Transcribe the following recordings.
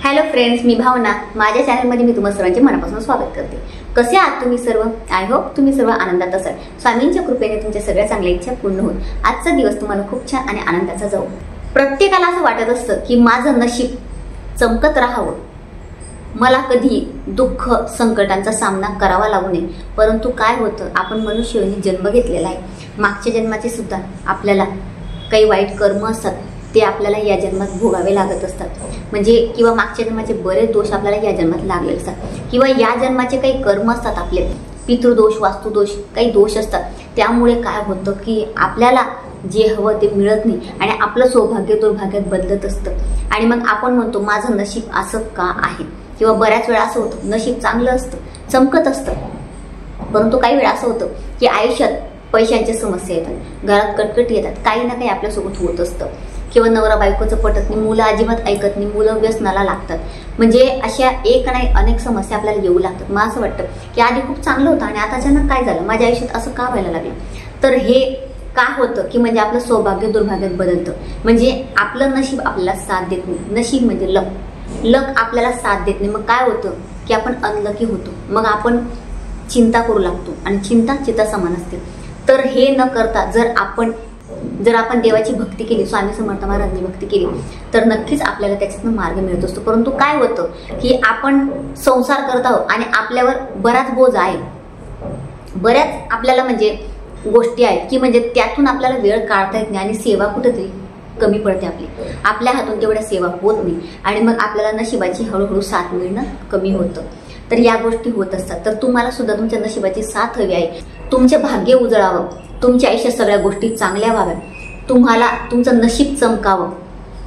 Hello friends, मी भावना. माझ्या चॅनलमध्ये मी तुम्हा सर्वांचे मनापासून स्वागत करते. कसे आहात तुम्ही सर्व? आय होप तुम्ही सर्व आनंदात असाल. स्वामींच्या कृपेने तुमच्या सगळ्या चांगल्या इच्छा पूर्ण होईल. आजचा दिवस तुम्हाला खूप छान आणि आनंदाचा जाऊ. प्रत्येकाला असं वाटत असतं की माझं नशीब चमकत राहावं, मला कधी दुःख संकटांचा सामना करावा लागू नये. परंतु काय होतं, आपण मनुष्याने जन्म घेतलेला आहे. मागच्या जन्माचे सुद्धा आपल्याला काही वाईट कर्म असतात, ते आपल्याला या जन्मात भोगावे लागत असतात. म्हणजे किंवा मागच्या जन्माचे बरेच दोष आपल्याला या जन्मात लागले असतात, किंवा या जन्माचे काही कर्म असतात, आपले पितृदोष, वास्तुदोष, काही दोष असतात. त्यामुळे काय होतं की आपल्याला जे हवं ते मिळत नाही आणि आपलं सौभाग्य दुर्भाग्यात बदलत असतं. आणि मग आपण म्हणतो माझं नशीब असं का आहे, किंवा बऱ्याच वेळा असं होतं नशीब चांगलं असतं, चमकत असतं, परंतु काही वेळा असं होतं की आयुष्यात पैशांच्या समस्या येतात, घरात कटकटी येतात, काही ना काही आपल्यासोबत होत असतं. किंवा नवरा बायकोचं पटत नाही, मुलं अजिबात ऐकत नाही, मुलं व्यसनाला लागतात. म्हणजे अशा एक नाही अनेक समस्या आपल्याला येऊ लागतात. मला असं वाटतं की आधी खूप चांगलं होतं आणि आता अचानक काय झालं, माझ्या आयुष्यात असं का व्हायला लागलं. तर हे का होतं की म्हणजे आपलं सौभाग्य दुर्भाग्यात बदलतं. म्हणजे आपलं नशीब आपल्याला साथ देत नाही. नशीब म्हणजे लक आपल्याला साथ देत नाही. मग काय होतं की आपण अनलकी होतो. मग आपण चिंता करू लागतो आणि चिंता चिता समान असते. तर हे न करता जर आपण देवाची भक्ती केली, स्वामी समर्थ महाराजांची भक्ती केली, तर नक्कीच आपल्याला त्याच्यातून मार्ग मिळत असतो. परंतु काय होतं की आपण संसार करत आहोत आणि आपल्यावर बराच बोज आहे, बऱ्याच आपल्याला म्हणजे गोष्टी आहेत की म्हणजे त्यातून आपल्याला वेळ काढता येत नाही आणि सेवा कुठेतरी कमी पडते. आपल्या हातून तेवढ्या सेवा होत नाही आणि मग आपल्याला नशिबाची हळूहळू साथ मिळणं कमी होतं. तर या गोष्टी होत असतात. तर तुम्हाला सुद्धा तुमच्या नशिबाची साथ हवी आहे. तुमचे भाग्य उजळावं, तुमच्या आयुष्यात सगळ्या गोष्टी चांगल्या व्हाव्या, तुम्हाला तुमचं नशीब चमकावं,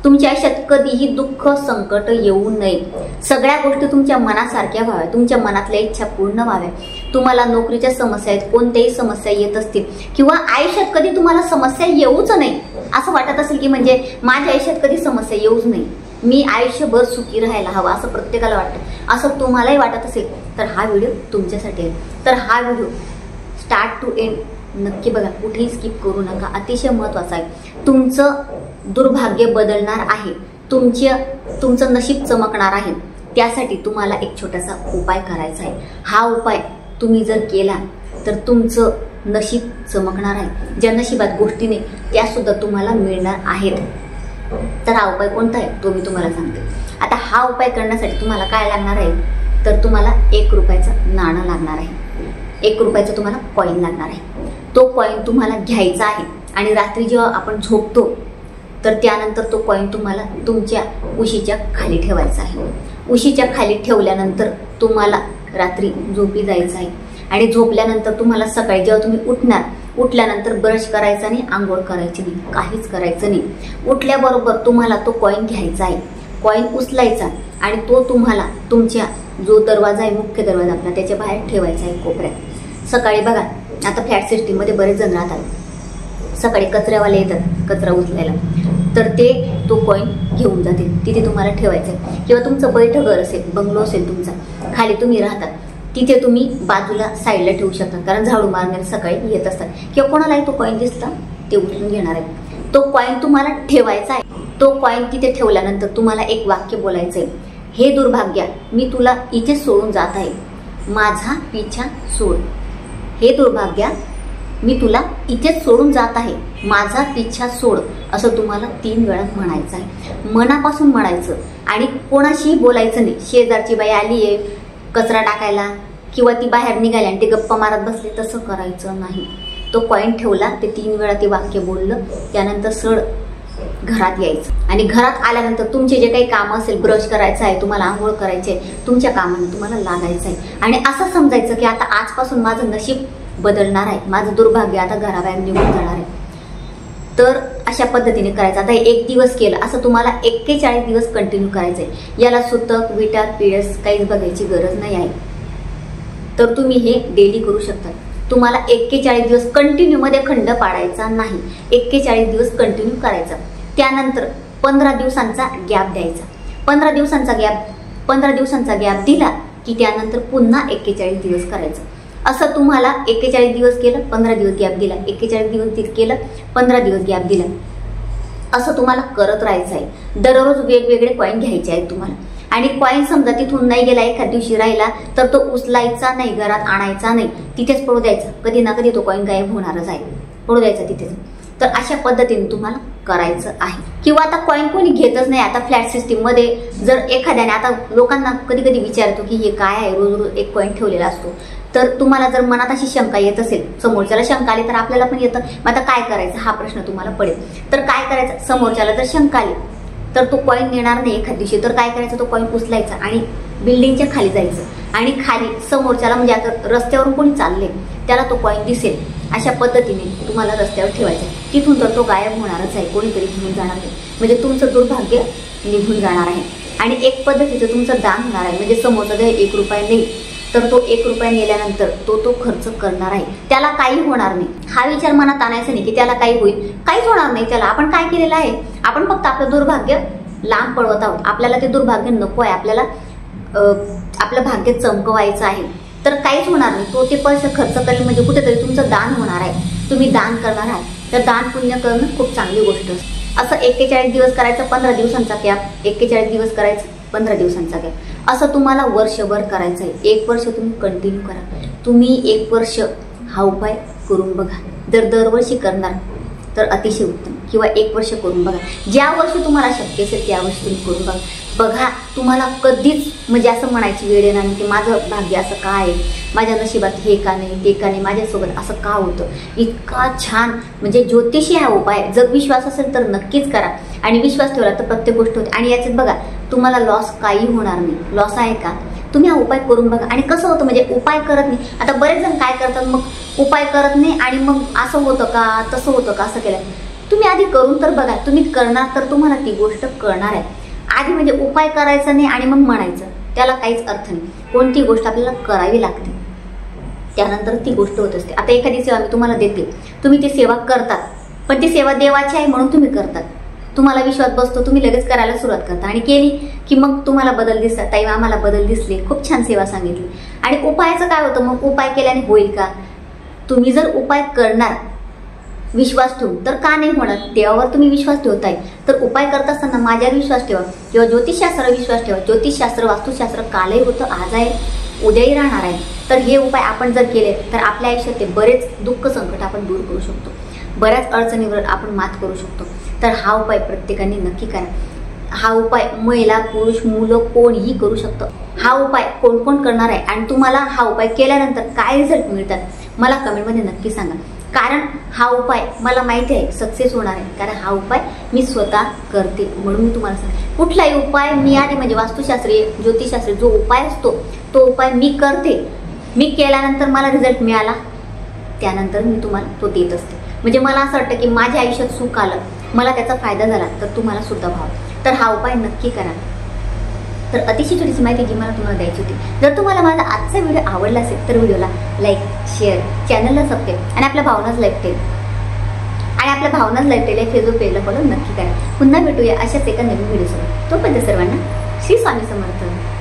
तुमच्या आयुष्यात कधीही दुःख संकट येऊ नये, सगळ्या गोष्टी तुमच्या मनासारख्या व्हाव्या, तुमच्या मनातल्या इच्छा पूर्ण व्हाव्या. तुम्हाला नोकरीच्या समस्या आहेत, कोणत्याही समस्या येत असतील, किंवा आयुष्यात कधी तुम्हाला समस्या येऊच नाही असं वाटत असेल की म्हणजे माझ्या आयुष्यात कधी समस्या येऊच नाही, मी आयुष्यभर सुखी राहायला हवं असं प्रत्येकाला वाटतं. असं तुम्हालाही वाटत असेल तर हा व्हिडिओ तुमच्यासाठी आहे. तर हा व्हिडिओ स्टार्ट टू एंड नक्की बघा, कुठेही स्किप करू नका. अतिशय महत्त्वाचं आहे. तुमचं दुर्भाग्य बदलणार आहे, तुमचं नशीब चमकणार आहे. त्यासाठी तुम्हाला एक छोटासा उपाय करायचा आहे. हा उपाय तुम्ही जर केला तर तुमचं नशीब चमकणार आहे. ज्या नशिबात गोष्टी नाही त्या सुद्धा तुम्हाला मिळणार आहेत. तर हा उपाय कोणता आहे तो मी तुम्हाला सांगते. आता हा उपाय करण्यासाठी तुम्हाला काय लागणार आहे, तर तुम्हाला 1 रुपयाचं नाणं लागणार आहे. 1 रुपयाचं तुम्हाला कॉईन लागणार आहे. तो कॉईन तुम्हाला घ्यायचा आहे आणि रात्री जेव्हा आपण झोपतो तर त्यानंतर तो कॉईन तुम्हाला तुमच्या उशीच्या खाली ठेवायचा आहे. उशीच्या खाली ठेवल्यानंतर तुम्हाला रात्री झोपी जायचं आहे. आणि झोपल्यानंतर तुम्हाला सकाळी जेव्हा तुम्ही उठल्यानंतर ब्रश करायचा नाही, आंघोळ करायची नाही, काहीच करायचं नाही. उठल्याबरोबर तुम्हाला तो कॉईन घ्यायचा आहे, कॉईन उचलायचा आणि तो तुम्हाला तुमच्या जो दरवाजा आहे, मुख्य दरवाजा आपला, त्याच्या बाहेर ठेवायचा आहे कोपऱ्यात. सकाळी बघा, आता फ्लॅट सिस्टीममध्ये बरेच जण राहतात, सकाळी कचऱ्यावाले येतात कचरा उचलायला, तर ते तो कॉईन घेऊन जाते, तिथे तुम्हाला ठेवायचं आहे. किंवा तुमचं बैठं घर असेल, बंगलो असेल तुमचा, खाली तुम्ही राहतात, तिथे तुम्ही बाजूला साईडला ठेवू शकता. कारण झाडू मारणारे सकाळी येत असतात, किंवा कोणालाही तो कॉईन दिसला ते उचलून घेणार आहे. तो कॉईन तुम्हाला ठेवायचा आहे. तो कॉईन तिथे ठेवल्यानंतर तुम्हाला एक वाक्य बोलायचं आहे, हे दुर्भाग्या मी तुला इथे सोडून जात आहे, माझा पिछा सोड. हे दुर्भाग्या मी तुला इथेच सोडून जात आहे, माझा पिछा सोड. असं तुम्हाला 3 वेळा म्हणायचं आहे. मनापासून म्हणायचं आणि कोणाशीही बोलायचं नाही. शेजारची बाई आली आहे कचरा टाकायला किंवा ती बाहेर निघाली आणि ते गप्पा मारत बसले, तसं करायचं नाही. तो कॉईन ठेवला, ते 3 वेळा ते वाक्य बोललं, त्यानंतर सळ घरात यायचं. आणि घरात आल्यानंतर तुमचे जे काही कामं असेल, ब्रश करायचं आहे, तुम्हाला आंघोळ करायची आहे, तुमच्या कामाने तुम्हाला लागायचं आहे. आणि असं समजायचं की आता आजपासून माझं नशीब बदलणार आहे, माझं दुर्भाग्य आता घराबाहेर निघून जाणार आहे. तर अशा पद्धतीने करायचं. आता 1 दिवस केलं, असं तुम्हाला 41 दिवस कंटिन्यू करायचं आहे. याला सुतक विटार पिळस काहीच बघायची गरज नाही आहे. तर तुम्ही हे डेली करू शकता. तुम्हाला 41 दिवस कंटिन्यू मध्ये खंड पाडायचा नाही, 41 दिवस कंटिन्यू करायचा. त्यानंतर 15 दिवसांचा गॅप द्यायचा. 15 दिवसांचा गॅप दिला की त्यानंतर पुन्हा 41 दिवस करायचं. असं तुम्हाला 41 दिवस केलं, 15 दिवस गॅप दिला, 41 दिवस केलं, 15 दिवस गॅप दिला, असं तुम्हाला करत राहायचं आहे. दररोज वेगवेगळे कॉईन घ्यायचे आहेत तुम्हाला. आणि कॉईन समजा तिथून नाही गेला, एखाद दिवशी राहिला तर तो उचलायचा नाही, घरात आणायचा नाही, तिथेच पडू द्यायचा. कधी ना कधी तो कॉईन गायब होणारच आहे, पडू द्यायचा तिथेच. तर अशा पद्धतीने तुम्हाला करायचं आहे. किंवा आता कॉईन कोणी घेतच नाही, आता फ्लॅट सिस्टीम मध्ये जर एखाद्याने, आता लोकांना कधी कधी विचारतो की हे काय आहे, रोज रोज एक कॉईन ठेवलेला असतो. तर तुम्हाला जर मनात अशी शंका येत असेल, समोरच्याला शंका आली तर आपल्याला पण येतं, मग आता काय करायचं हा प्रश्न तुम्हाला पडेल. तर काय करायचं, समोरच्याला जर शंका आली तर तो कॉईन नेणार नाही एखाद दिवशी, तर काय करायचं, तो कॉईन उचलायचा आणि बिल्डिंगच्या खाली जायचं आणि खाली समोरच्याला, म्हणजे आता रस्त्यावरून कोणी चालले त्याला तो कॉईन दिसेल अशा पद्धतीने तुम्हाला रस्त्यावर ठेवायचा. तिथून तर तो गायब होणारच आहे, कोणीतरी घेऊन जाणार नाही, म्हणजे तुमचं दुर्भाग्य निघून जाणार आहे. आणि एक पद्धतीचं तुमचं दान होणार आहे, म्हणजे समोरचा जर 1 रुपया नाही तर तो 1 रुपया नेल्यानंतर तो खर्च करणार आहे, त्याला काही होणार नाही. हा विचार मनात आणायचा नाही की त्याला काही होईल, काहीच होणार नाही त्याला. आपण काय केलेलं आहे, आपण फक्त आपलं दुर्भाग्य लांब पळवत आहोत. आपल्याला ते दुर्भाग्य नको आहे, आपल्याला आपलं भाग्य चमकवायचं आहे. तर काहीच होणार नाही, तो ते पैसे खर्च करेल, म्हणजे कुठेतरी तुमचं दान होणार आहे, तुम्ही दान करणार आहात. तर दान पुण्य करणं खूप चांगली गोष्ट असते. असं 41 दिवस करायचं, 15 दिवसांचा गॅप, 41 दिवस करायचं, 15 दिवसांचा गॅप, असं तुम्हाला वर्षभर करायचं आहे. 1 वर्ष तुम्ही कंटिन्यू करा. तुम्ही 1 वर्ष हा उपाय करून बघा. जर दरवर्षी करणार तर अतिशय उत्तम, किंवा 1 वर्ष करून बघा. ज्या वर्षी तुम्हाला शक्य असेल त्या वर्षी तुम्ही करून बघा. बघा तुम्हाला कधीच म्हणजे असं म्हणायची वेळ येणार नाही की माझं भाग्य असं का आहे, माझ्या नशिबात हे का नाही, ते का नाही, माझ्यासोबत असं का होतं. इतका छान म्हणजे ज्योतिषी हा उपाय. जर विश्वास असेल तर नक्कीच करा, आणि विश्वास ठेवला तर प्रत्येक गोष्ट होते. आणि याच्यात बघा तुम्हाला लॉस काही होणार नाही. लॉस आहे का, तुम्ही हा उपाय करून बघा. आणि कसं होतं, म्हणजे उपाय करत नाही, आता बरेच जण काय करतात, मग उपाय करत नाही आणि मग असं होतं का, तसं होतं का, असं केलं. तुम्ही आधी करून तर बघा, तुम्ही करणार तर तुम्हाला ती गोष्ट कळणार आहे. आधी म्हणजे उपाय करायचा नाही आणि मग म्हणायचं, त्याला काहीच अर्थ नाही. कोणती गोष्ट आपल्याला करावी लागते, त्यानंतर ती गोष्ट होत असते. आता एखादी सेवा मी तुम्हाला देते, तुम्ही ती सेवा करतात, पण ती सेवा देवाची आहे म्हणून तुम्ही करतात, तुम्हाला विश्वास बसतो, तुम्ही लगेच करायला सुरुवात करता आणि केली की मग तुम्हाला बदल दिसतात. ताई आम्हाला बदल दिसले, खूप छान सेवा सांगितली. आणि उपायाचं काय होतं, मग उपाय केल्याने होईल का, तुम्ही जर उपाय करणार विश्वास ठेवून तर का नाही होणार. देवावर तुम्ही विश्वास ठेवताय तर उपाय करत असताना माझ्यावर विश्वास ठेवा, किंवा ज्योतिषशास्त्रावर विश्वास ठेवा. ज्योतिषशास्त्र वास्तुशास्त्र कालही होतं, आज आहे, उद्याही राहणार आहे. तर हे उपाय आपण जर केले तर आपल्या आयुष्यात ते बरेच दुःख संकट आपण दूर करू शकतो, बऱ्याच अडचणीवर आपण मात करू शकतो. तर हा उपाय प्रत्येकाने नक्की करा. हा उपाय महिला पुरुष मुलं कोणीही करू शकतं. हा उपाय कोण कोण करणार आहे आणि तुम्हाला हा उपाय केल्यानंतर काय रिझल्ट मिळतात मला कमेंटमध्ये नक्की सांगा. कारण हा उपाय मला माहिती आहे सक्सेस होणार आहे, कारण हा उपाय मी स्वतः करते म्हणून मी तुम्हाला सांगते. कुठलाही उपाय मी आधी म्हणजे वास्तुशास्त्रीय ज्योतिषशास्त्रीय जो उपाय असतो तो उपाय मी करते, मी केल्यानंतर मला रिझल्ट मिळाला त्यानंतर मी तुम्हाला तो देत असते. म्हणजे मला असं वाटतं की माझ्या आयुष्यात सुख आलं, मला त्याचा फायदा झाला तर तुम्हाला सुद्धा व्हावा. तर हा उपाय नक्की करा. तर अतिशय छोटीशी माहिती जी मला तुम्हाला द्यायची होती. जर तुम्हाला माझा आजचा व्हिडिओ आवडला असेल तर व्हिडिओला लाईक, शेअर, चॅनलला सबस्क्राईब आणि आपल्या भावनाच लाईफस्टाईल या फेसबुक पेजला फॉलो नक्की करा. पुन्हा भेटूया अशाच एका नवीन व्हिडिओसोबत. तोपर्यंत सर्वांना श्री स्वामी समर्थ.